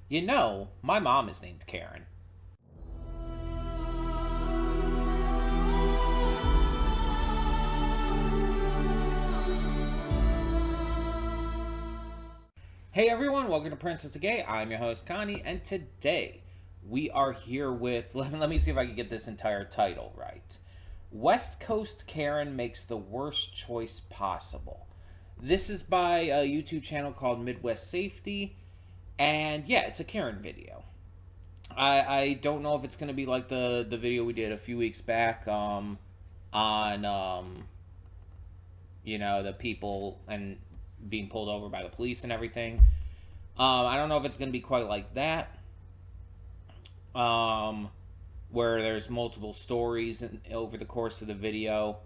You know, my mom is named Karen. Hey everyone, welcome to Princess of Gay. I'm your host Connie, and today we are here with, let me see if I can get this entire title right. West Coast Karen makes the worst choice possible. This is by a YouTube channel called Midwest Safety, and yeah, it's a Karen video. I don't know if it's going to be like the video we did a few weeks back on the people and being pulled over by the police and everything. I don't know if it's going to be quite like that, um, where there's multiple stories over the course of the video.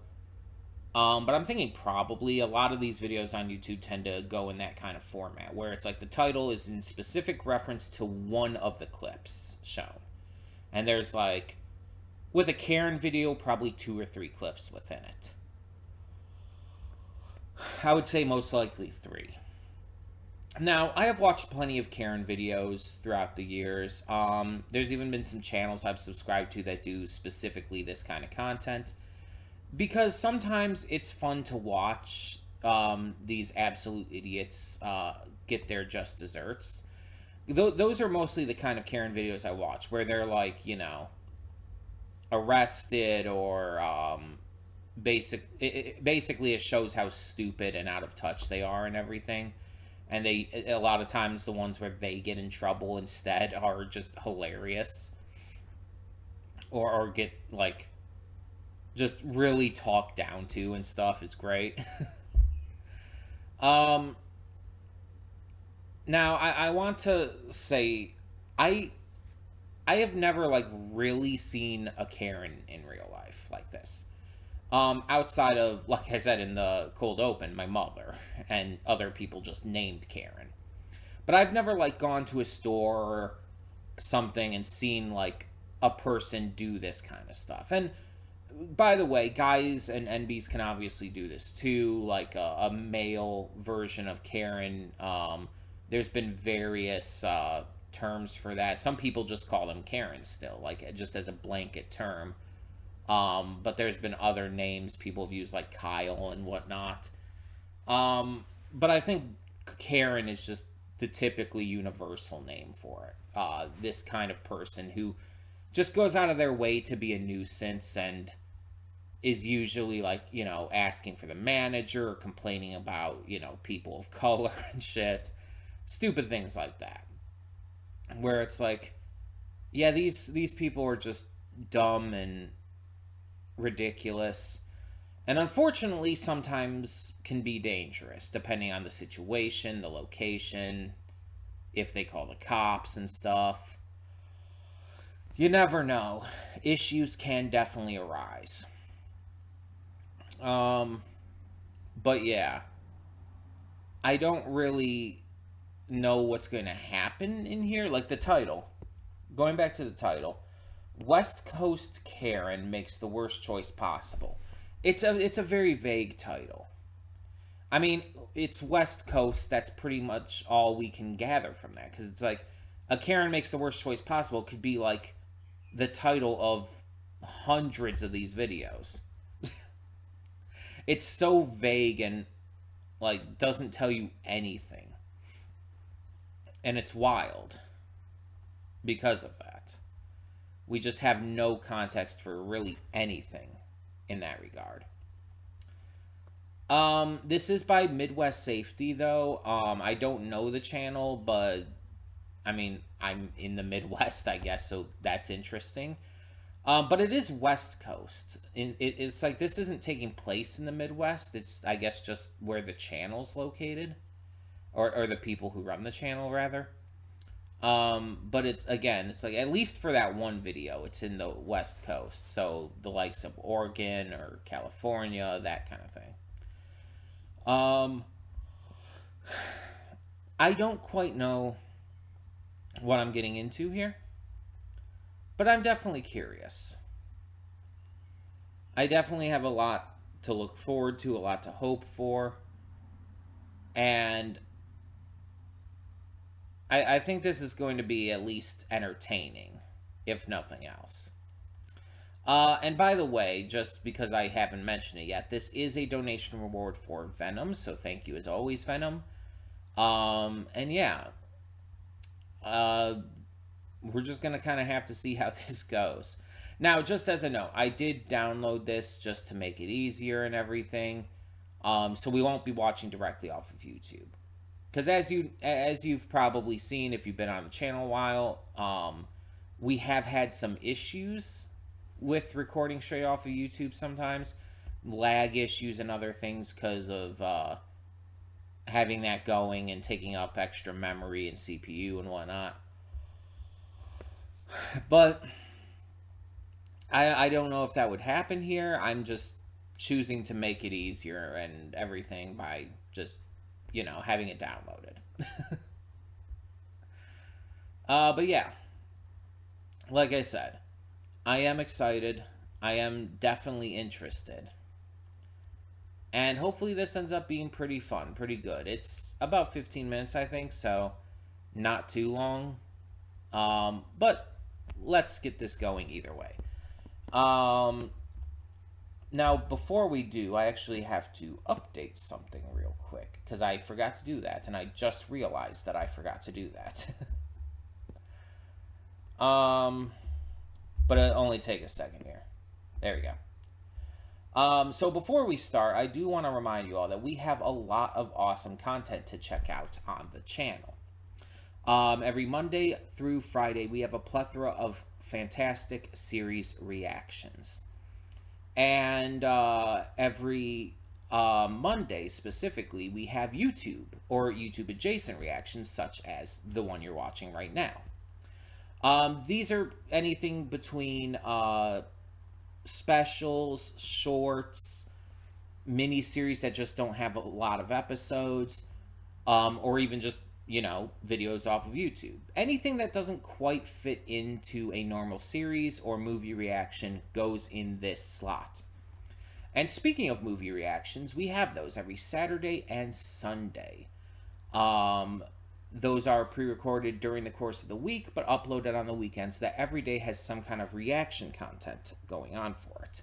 But I'm thinking probably a lot of these videos on YouTube tend to go in that kind of format, where it's like the title is in specific reference to one of the clips shown. And there's like, with a Karen video, probably 2 or 3 clips within it. I would say most likely 3. Now, I have watched plenty of Karen videos throughout the years. There's even been some channels I've subscribed to that do specifically this kind of content. Because sometimes it's fun to watch these absolute idiots get their just desserts. Those are mostly the kind of Karen videos I watch, where they're like, arrested or basically it shows how stupid and out of touch they are and everything. And a lot of times the ones where they get in trouble instead are just hilarious, or get like just really talked down to and stuff is great. um Now I want to say I I have never like really seen a Karen in real life like this. Outside of, like I said in the cold open, my mother and other people just named Karen. But I've never like gone to a store or something and seen like a person do this kind of stuff. And by the way, guys and NBs can obviously do this too, like a male version of Karen. There's been various terms for that. Some people just call them Karen still, like just as a blanket term. But there's been other names people have used, like Kyle and whatnot. But I think Karen is just the typically universal name for it. This kind of person who just goes out of their way to be a nuisance and is usually like, asking for the manager or complaining about, people of color and shit. Stupid things like that. Where it's like, yeah, these people are just dumb and ridiculous, and unfortunately sometimes can be dangerous depending on the situation, the location, if they call the cops and stuff. You never know. Issues can definitely arise. um but yeah, I don't really know what's going to happen in here. Like the title, going back to the title, West Coast Karen makes the worst choice possible. It's a very vague title. I mean, it's West Coast. That's pretty much all we can gather from that, because it's like a Karen makes the worst choice possible could be like the title of hundreds of these videos. It's so vague and like doesn't tell you anything, and it's wild because of that. We just have no context for really anything in that regard. This is by Midwest Safety, though. I don't know the channel, but I mean, I'm in the Midwest, I guess, so that's interesting. But it is West Coast. It's like this isn't taking place in the Midwest. It's, I guess, just where the channel's located, or the people who run the channel, rather. But it's like, at least for that one video, it's in the West Coast. So the likes of Oregon or California, that kind of thing. Um, I don't quite know what I'm getting into here, but I'm definitely curious. I definitely have a lot to look forward to, a lot to hope for, and I think this is going to be at least entertaining, if nothing else. And by the way, just because I haven't mentioned it yet, this is a donation reward for Venom, so thank you as always, Venom. And yeah, uh, we're just gonna kind of have to see how this goes. Now, just as a note, I did download this just to make it easier and everything, so we won't be watching directly off of YouTube. Because as you've probably seen if you've been on the channel a while, we have had some issues with recording straight off of YouTube sometimes, lag issues and other things because of having that going and taking up extra memory and CPU and whatnot. But I don't know if that would happen here. I'm just choosing to make it easier and everything by just, having it downloaded. But yeah, like I said, I am excited. I am definitely interested. And hopefully this ends up being pretty fun, pretty good. It's about 15 minutes, I think, so not too long. But let's get this going either way. Now, before we do, I actually have to update something real quick because I forgot to do that, and I just realized that I forgot to do that. But it'll only take a second here. There we go. So before we start, I do want to remind you all that we have a lot of awesome content to check out on the channel. Every Monday through Friday, we have a plethora of fantastic series reactions. And every Monday specifically, we have YouTube or YouTube adjacent reactions, such as the one you're watching right now. These are anything between specials, shorts, mini series that just don't have a lot of episodes, or even just videos off of YouTube. Anything that doesn't quite fit into a normal series or movie reaction goes in this slot. And speaking of movie reactions, we have those every Saturday and Sunday. Those are pre-recorded during the course of the week, but uploaded on the weekend so that every day has some kind of reaction content going on for it.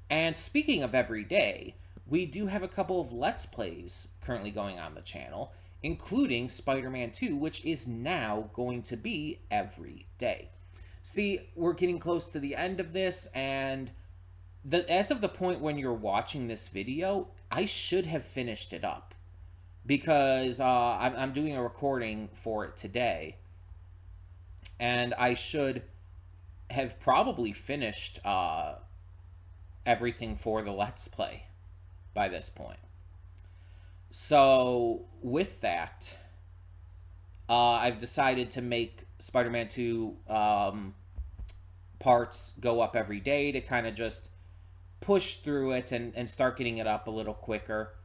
And speaking of every day, we do have a couple of Let's Plays currently going on the channel, including Spider-Man 2, which is now going to be every day. See, we're getting close to the end of this, and as of the point when you're watching this video, I should have finished it up. Because I'm doing a recording for it today, and I should have probably finished everything for the Let's Play by this point. So, with that, I've decided to make Spider-Man 2 parts go up every day to kind of just push through it and start getting it up a little quicker.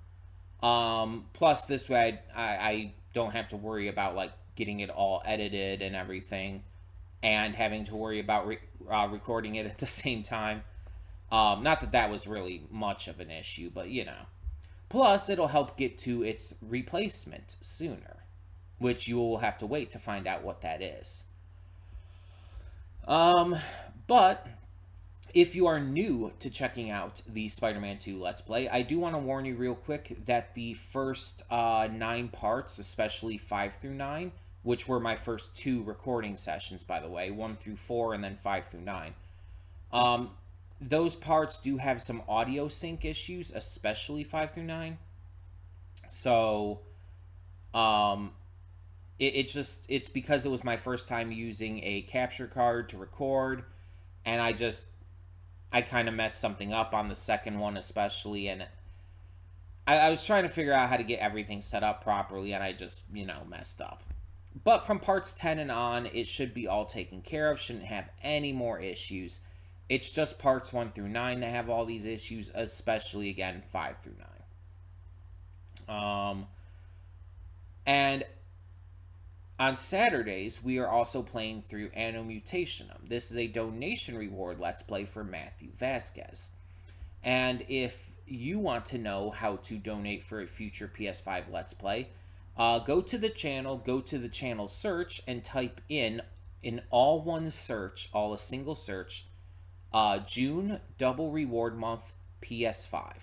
Plus, this way, I don't have to worry about, like, getting it all edited and everything, and having to worry about recording it at the same time. Not that that was really much of an issue, but, Plus, it'll help get to its replacement sooner, which you will have to wait to find out what that is. But if you are new to checking out the Spider-Man 2 Let's Play, I do want to warn you real quick that the first 9 parts, especially 5 through 9, which were my first 2 recording sessions, by the way, 1 through 4 and then 5 through 9, those parts do have some audio sync issues, especially 5 through 9. So, it's because it was my first time using a capture card to record, and I kind of messed something up on the second one especially, and I was trying to figure out how to get everything set up properly, and I just, messed up. But from parts 10 and on, it should be all taken care of, shouldn't have any more issues. It's just parts 1 through 9 that have all these issues, especially, again, 5 through 9. And on Saturdays, we are also playing through Anno Mutationum. This is a donation reward Let's Play for Matthew Vasquez. And if you want to know how to donate for a future PS5 Let's Play, Go to the channel search, and type in all one search, all a single search, June double reward month PS5.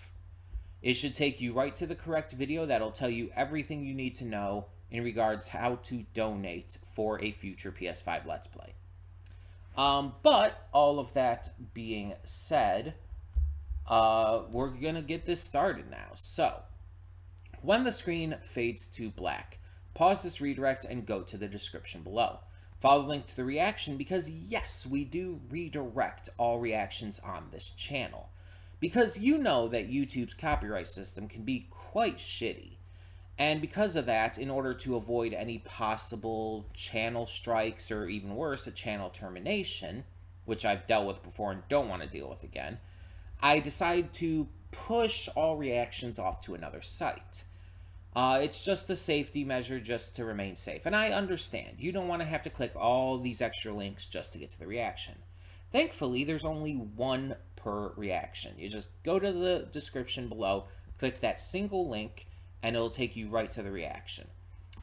It should take you right to the correct video that'll tell you everything you need to know in regards how to donate for a future PS5 Let's Play. But all of that being said, we're gonna get this started now. So, when the screen fades to black, pause this redirect and go to the description below. Follow the link to the reaction because yes, we do redirect all reactions on this channel. Because you know that YouTube's copyright system can be quite shitty. And because of that, in order to avoid any possible channel strikes or even worse, a channel termination, which I've dealt with before and don't want to deal with again, I decided to push all reactions off to another site. It's just a safety measure just to remain safe. And I understand. You don't want to have to click all these extra links just to get to the reaction. Thankfully, there's only one per reaction. You just go to the description below, click that single link, and it'll take you right to the reaction.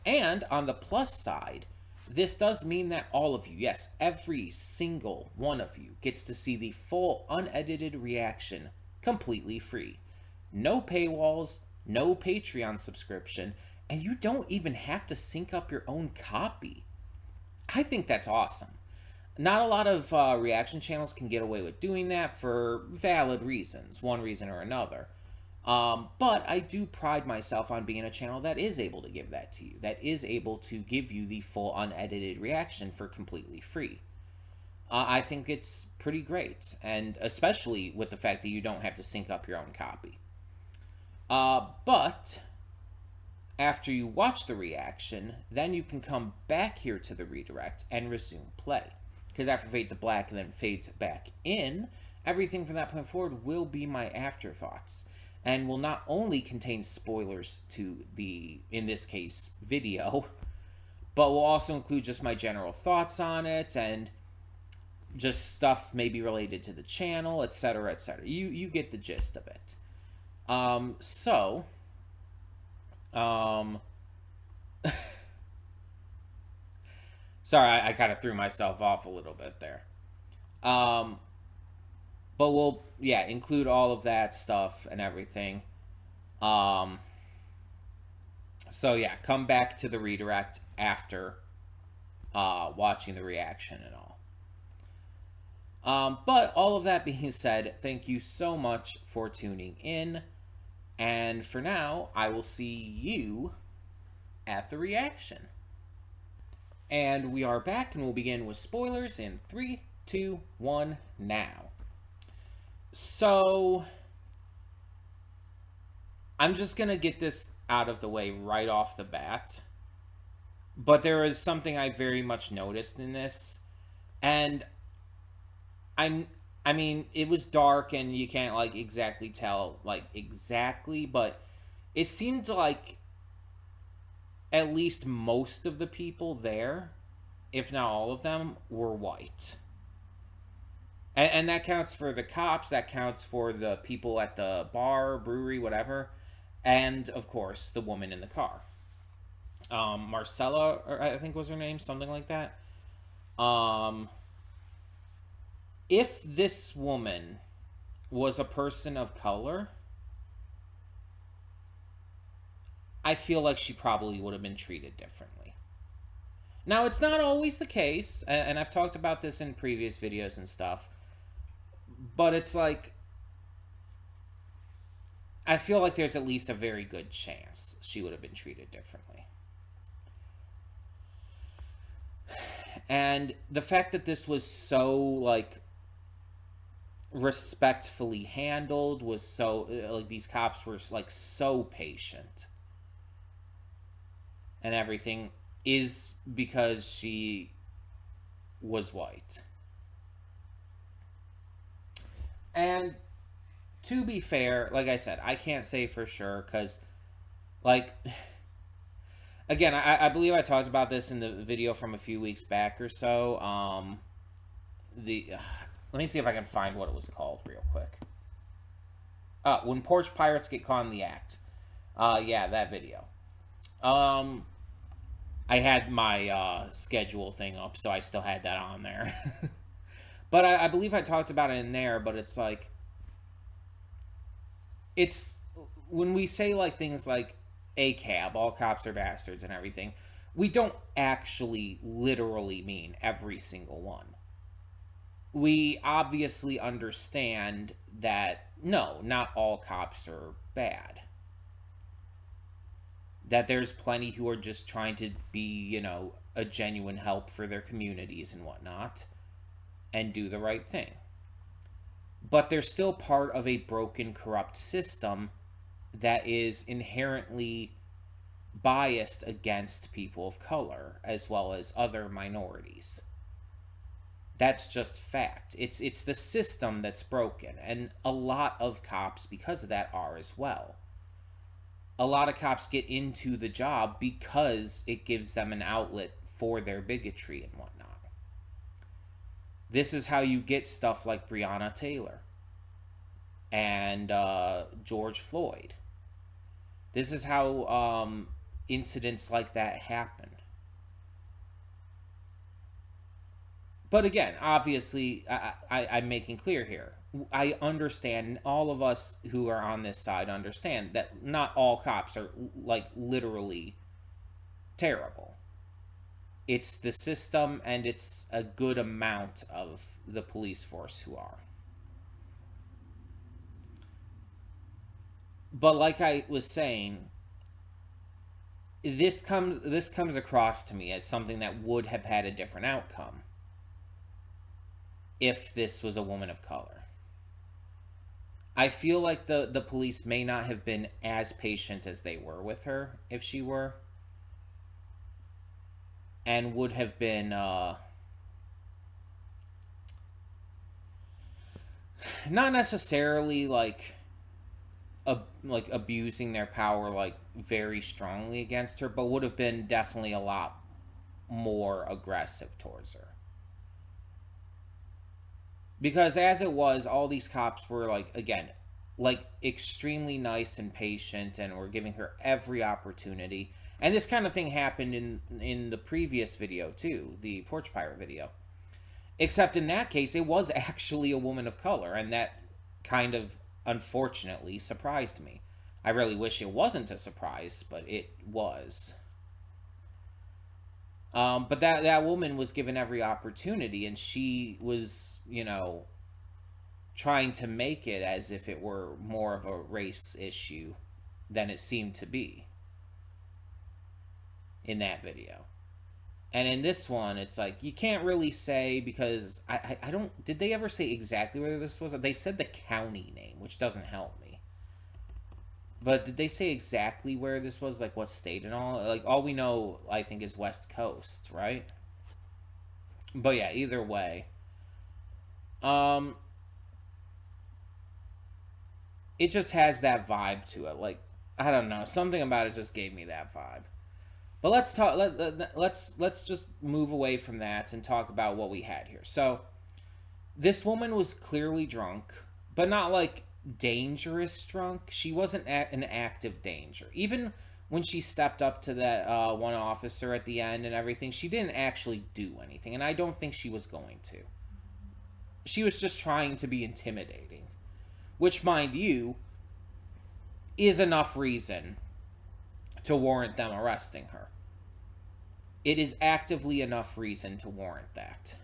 And on the plus side, this does mean that all of you, yes, every single one of you, gets to see the full unedited reaction completely free. No paywalls, no Patreon subscription, and you don't even have to sync up your own copy. I think that's awesome. Not a lot of reaction channels can get away with doing that for valid reasons, one reason or another. But I do pride myself on being a channel that is able to give that to you, that is able to give you the full unedited reaction for completely free. I think it's pretty great, and especially with the fact that you don't have to sync up your own copy. But after you watch the reaction, then you can come back here to the redirect and resume play. Because after it fades to black and then fades back in, everything from that point forward will be my afterthoughts. And will not only contain spoilers to the, in this case, video, but will also include just my general thoughts on it and just stuff maybe related to the channel, etc., etc. You get the gist of it. Sorry, I kind of threw myself off a little bit there. But we'll, yeah, include all of that stuff and everything. So yeah, come back to the redirect after watching the reaction and all. But all of that being said, thank you so much for tuning in. And for now, I will see you at the reaction. And we are back, and we'll begin with spoilers in 3, 2, 1, now. So, I'm just going to get this out of the way right off the bat. But there is something I very much noticed in this. And I mean, it was dark and you can't, like, exactly tell, like, exactly. But it seemed like at least most of the people there, if not all of them, were white. And that counts for the cops, that counts for the people at the bar, brewery, whatever, and, of course, the woman in the car. Marcella, or I think was her name, something like that. If this woman was a person of color, I feel like she probably would have been treated differently. Now, it's not always the case, and I've talked about this in previous videos and stuff, but it's like, I feel like there's at least a very good chance she would have been treated differently. And the fact that this was so, like, respectfully handled, was so, like, these cops were, like, so patient and everything, is because she was white. And to be fair, like I said, I can't say for sure, because, like, again, I believe I talked about this in the video from a few weeks back or so. Let me see if I can find what it was called real quick. When porch pirates get caught in the act. Yeah, that video. Um, I had my schedule thing up, so I still had that on there. But I believe I talked about it in there, but it's like, it's when we say like things like a cab, all cops are bastards and everything, we don't actually literally mean every single one. We obviously understand that no, not all cops are bad. That there's plenty who are just trying to be, a genuine help for their communities and whatnot and do the right thing. But they're still part of a broken, corrupt system that is inherently biased against people of color as well as other minorities. That's just fact. It's the system that's broken, and a lot of cops because of that are as well. A lot of cops get into the job because it gives them an outlet for their bigotry and whatnot. This is how you get stuff like Breonna Taylor and George Floyd. This is how incidents like that happen. But again, obviously, I'm making clear here. I understand, all of us who are on this side understand that not all cops are like literally terrible. It's the system, and it's a good amount of the police force who are. But like I was saying, this comes across to me as something that would have had a different outcome if this was a woman of color. I feel like the police may not have been as patient as they were with her if she were, and would have been not necessarily like abusing their power like very strongly against her, but would have been definitely a lot more aggressive towards her. Because as it was, all these cops were like, again, like extremely nice and patient, and were giving her every opportunity. And this kind of thing happened in the previous video too, the porch pirate video. Except in that case, it was actually a woman of color, and that kind of unfortunately surprised me. I really wish it wasn't a surprise, but it was. But that woman was given every opportunity, and she was, trying to make it as if it were more of a race issue than it seemed to be in that video. And in this one, it's like, you can't really say, because I don't, did they ever say exactly where this was? They said the county name, which doesn't help me. But did they say exactly where this was, like what state and all? Like, all we know, I think, is West Coast, right? But yeah, either way. Um, it just has that vibe to it. Like, I don't know, something about it just gave me that vibe. But let's talk. Let's just move away from that and talk about what we had here. So, this woman was clearly drunk, but not like dangerous drunk. She wasn't an active danger. Even when she stepped up to that one officer at the end and everything, she didn't actually do anything, and I don't think she was going to. She was just trying to be intimidating, which, mind you, is enough reason to warrant them arresting her. It is actively enough reason to warrant that.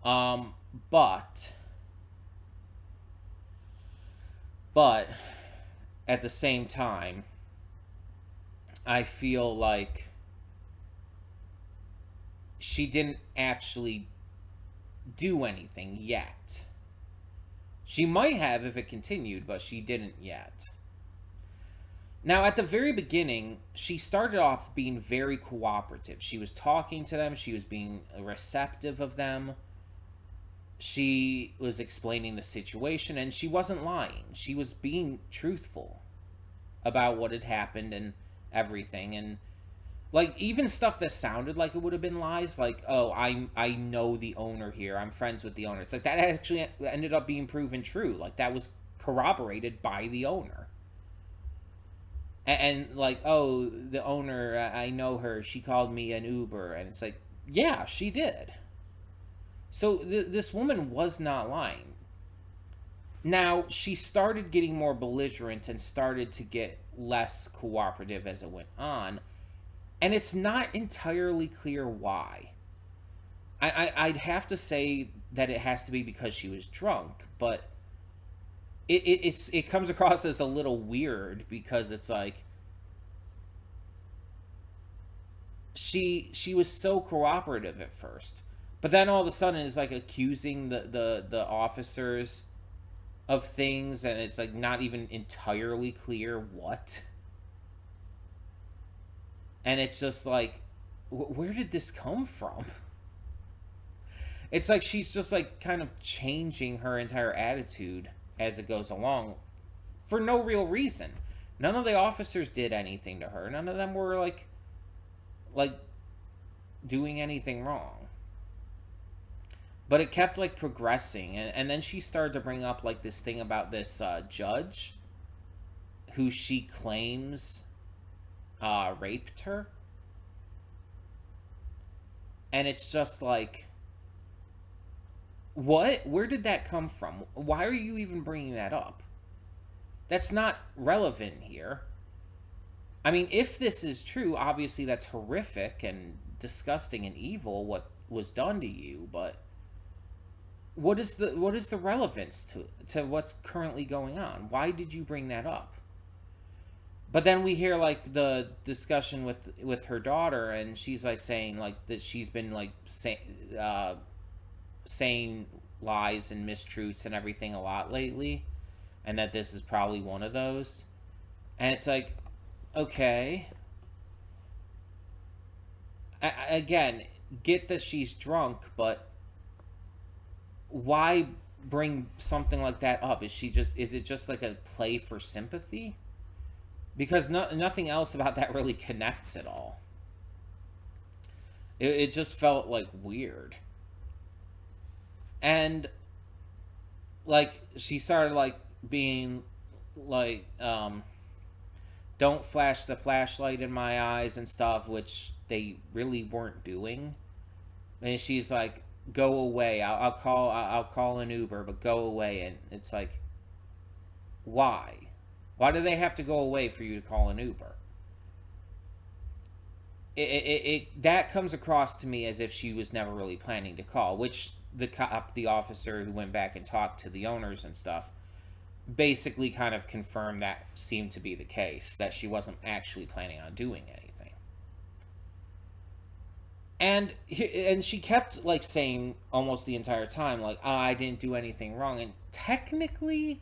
Um, but but at the same time, I feel like she didn't actually do anything yet. She might have if it continued, but she didn't yet. Now, at the very beginning, she started off being very cooperative. She was talking to them, she was being receptive of them. She was explaining the situation, and she wasn't lying. She was being truthful about what had happened and everything. And like, even stuff that sounded like it would have been lies, like, oh, I know the owner here, I'm friends with the owner. It's like that actually ended up being proven true. Like, that was corroborated by the owner. And like, oh, the owner, I know her, she called me an Uber. And it's like, yeah, she did. So this woman was not lying. Now she started getting more belligerent and started to get less cooperative as it went on, and it's not entirely clear why. I'd have to say that it has to be because she was drunk, but it comes across as a little weird because it's like she was so cooperative at first, but then all of a sudden is like accusing the officers of things, and it's like not even entirely clear what. And it's just like, where did this come from? It's like she's just like kind of changing her entire attitude as it goes along for no real reason. None of the officers did anything to her. None of them were like doing anything wrong. But it kept like progressing, and then she started to bring up like this thing about this judge who she claims raped her. And it's just like, what? Where did that come from? Why are you even bringing that up? That's not relevant here. I mean, if this is true, obviously that's horrific and disgusting and evil what was done to you, but what is the relevance to what's currently going on? Why did you bring that up? But then we hear like the discussion with her daughter, and she's like saying like that she's been like saying lies and mistruths and everything a lot lately, and that this is probably one of those. And it's like, okay, again, get that she's drunk, but why bring something like that up? Is it just like a play for sympathy? Because nothing else about that really connects at all. It just felt like weird. And like she started like being like don't flash the flashlight in my eyes and stuff, which they really weren't doing. And she's like, go away, I'll call an Uber, but go away. And it's like, why do they have to go away for you to call an Uber? That comes across to me as if she was never really planning to call, which the officer who went back and talked to the owners and stuff basically kind of confirmed that seemed to be the case, that she wasn't actually planning on doing anything. And she kept like saying almost the entire time like, oh, I didn't do anything wrong, and technically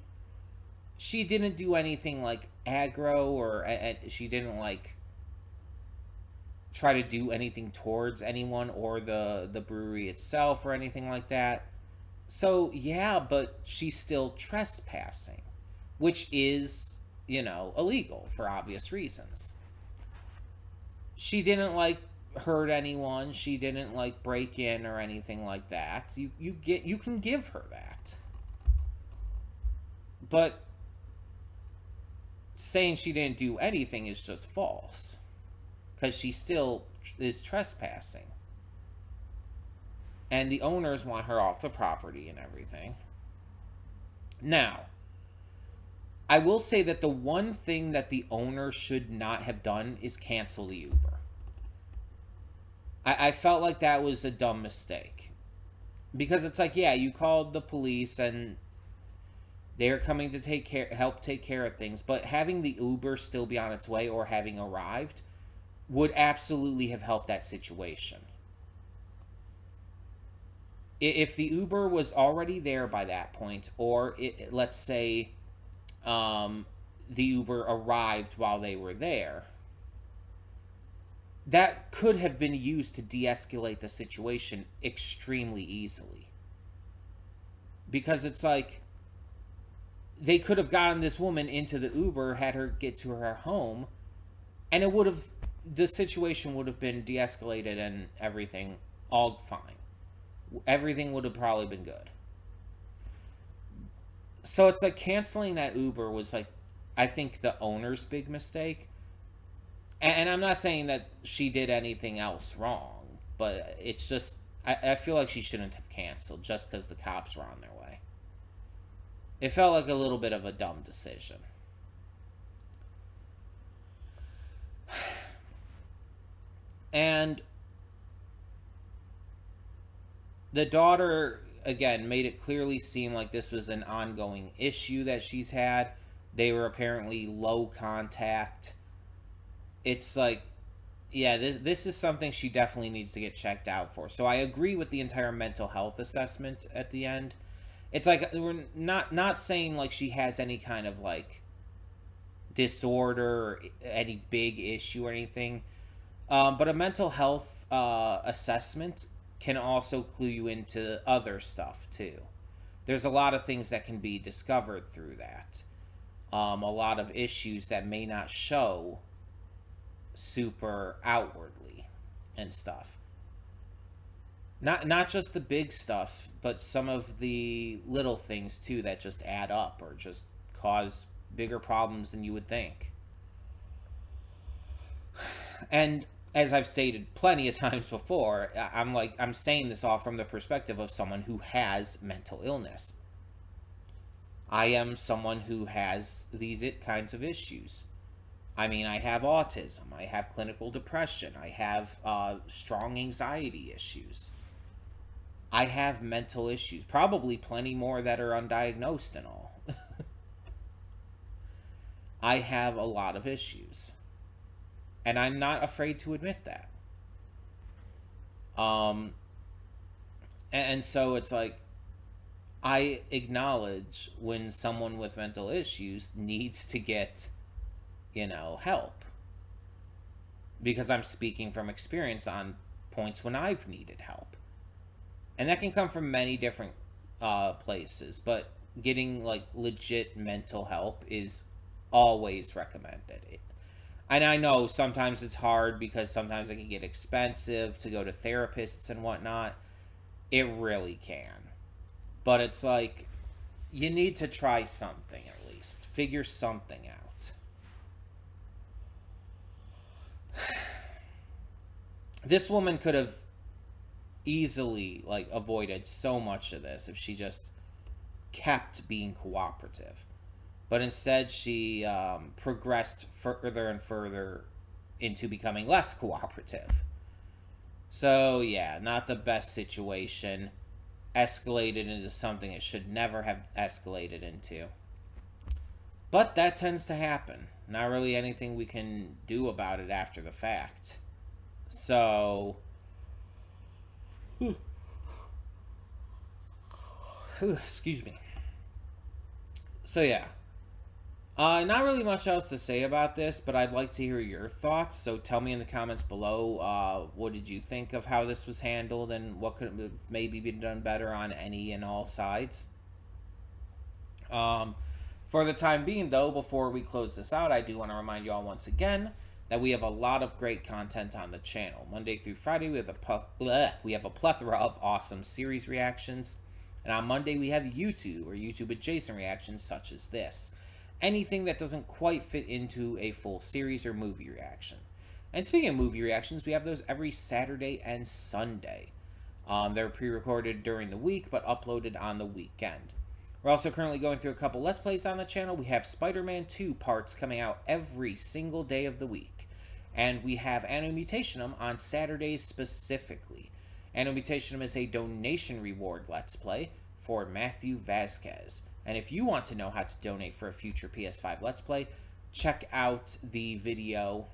she didn't do anything like aggro, or she didn't like try to do anything towards anyone or the brewery itself or anything like that. So yeah, but she's still trespassing, which is, illegal for obvious reasons. She didn't like hurt anyone. She didn't like break in or anything like that. You can give her that. But saying she didn't do anything is just false, because she still is trespassing. And the owners want her off the property and everything. Now, I will say that the one thing that the owner should not have done is cancel the Uber. I felt like that was a dumb mistake. Because it's like, yeah, you called the police and they're coming to help take care of things, but having the Uber still be on its way or having arrived would absolutely have helped that situation. If the Uber was already there by that point, or let's say the Uber arrived while they were there, that could have been used to de-escalate the situation extremely easily. Because it's like, they could have gotten this woman into the Uber, had her get to her home, and the situation would have been de-escalated and everything all fine. Everything would have probably been good. So it's like canceling that Uber was like, I think, the owner's big mistake. And I'm not saying that she did anything else wrong, but it's just I feel like she shouldn't have canceled just because the cops were on their way. It felt like a little bit of a dumb decision. And the daughter, again, made it clearly seem like this was an ongoing issue that she's had. They were apparently low contact. It's like, yeah, this is something she definitely needs to get checked out for. So I agree with the entire mental health assessment at the end. It's like we're not saying like she has any kind of like disorder or any big issue or anything. But a mental health assessment can also clue you into other stuff too. There's a lot of things that can be discovered through that. A lot of issues that may not show super outwardly and stuff. Not just the big stuff, but some of the little things too that just add up or just cause bigger problems than you would think. And as I've stated plenty of times before, I'm saying this all from the perspective of someone who has mental illness. I am someone who has these kinds of issues. I mean, I have autism, I have clinical depression, I have strong anxiety issues. I have mental issues, probably plenty more that are undiagnosed and all. I have a lot of issues. And I'm not afraid to admit that. Um, and so it's like, I acknowledge when someone with mental issues needs to get, help. Because I'm speaking from experience on points when I've needed help. And that can come from many different places, but getting like legit mental help is always recommended. And I know sometimes it's hard because sometimes it can get expensive to go to therapists and whatnot. It really can. But it's like, you need to try something at least. Figure something out. This woman could have easily like avoided so much of this if she just kept being cooperative. But instead, she progressed further and further into becoming less cooperative. So, yeah, not the best situation. Escalated into something it should never have escalated into. But that tends to happen. Not really anything we can do about it after the fact. So, excuse me. So, yeah. Not really much else to say about this, but I'd like to hear your thoughts. So tell me in the comments below, what did you think of how this was handled and what could have maybe been done better on any and all sides. For the time being, though, before we close this out, I do want to remind you all once again that we have a lot of great content on the channel. Monday through Friday, we have a plethora of awesome series reactions. And on Monday, we have YouTube or YouTube adjacent reactions such as this. Anything that doesn't quite fit into a full series or movie reaction. And speaking of movie reactions, we have those every Saturday and Sunday. They're pre-recorded during the week, but uploaded on the weekend. We're also currently going through a couple Let's Plays on the channel. We have Spider-Man 2 parts coming out every single day of the week. And we have Anno Mutationum on Saturdays specifically. Anno Mutationum is a donation reward Let's Play for Matthew Vasquez. And if you want to know how to donate for a future PS5 Let's Play, check out the video.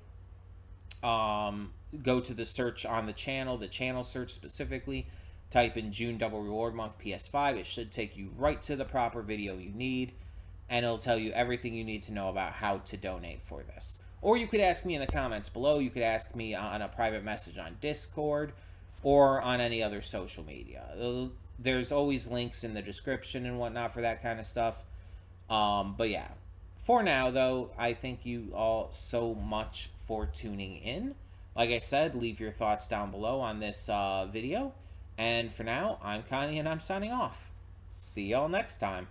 Go to the search on the channel search specifically. Type in June Double Reward Month PS5. It should take you right to the proper video you need. And it'll tell you everything you need to know about how to donate for this. Or you could ask me in the comments below. You could ask me on a private message on Discord. Or on any other social media. There's always links in the description and whatnot for that kind of stuff. But yeah, for now though, I thank you all so much for tuning in. Like I said, leave your thoughts down below on this video. And for now, I'm Connie and I'm signing off. See y'all next time.